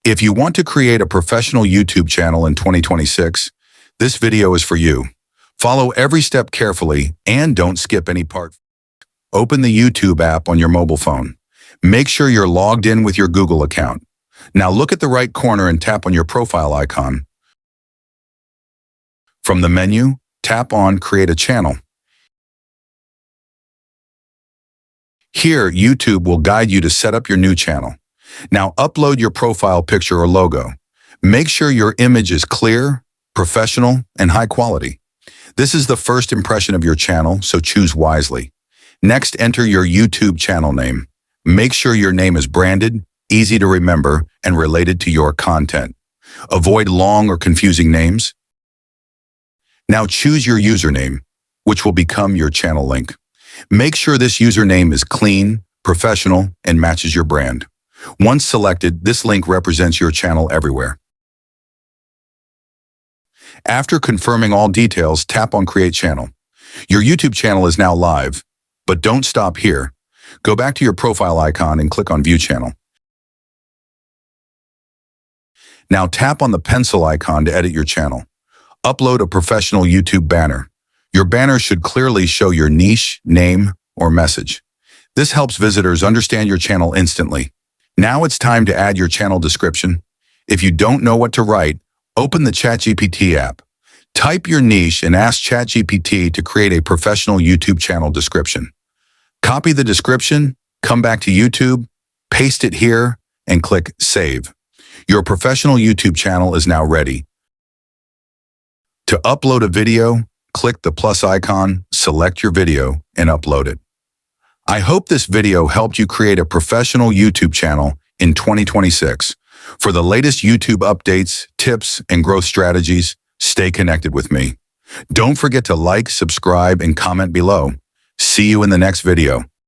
If you want to create a professional YouTube channel in 2026, this video is for you. Follow every step carefully and don't skip any part. Open the YouTube app on your mobile phone. Make sure you're logged in with your Google account. Now look at the right corner and tap on your profile icon. From the menu, tap on Create a Channel. Here, YouTube will guide you to set up your new channel. Now upload your profile picture or logo. Make sure your image is clear, professional, and high quality. This is the first impression of your channel, so choose wisely. Next, enter your YouTube channel name. Make sure your name is branded, easy to remember, and related to your content. Avoid long or confusing names. Now choose your username, which will become your channel link. Make sure this username is clean, professional, and matches your brand. Once selected, this link represents your channel everywhere. After confirming all details, tap on Create Channel. Your YouTube channel is now live, but don't stop here. Go back to your profile icon and click on View Channel. Now tap on the pencil icon to edit your channel. Upload a professional YouTube banner. Your banner should clearly show your niche, name, or message. This helps visitors understand your channel instantly. Now it's time to add your channel description. If you don't know what to write, open the ChatGPT app. Type your niche and ask ChatGPT to create a professional YouTube channel description. Copy the description, come back to YouTube, paste it here, and click Save. Your professional YouTube channel is now ready. To upload a video, click the plus icon, select your video, and upload it. I hope this video helped you create a professional YouTube channel in 2026. For the latest YouTube updates, tips, and growth strategies, stay connected with me. Don't forget to like, subscribe, and comment below. See you in the next video.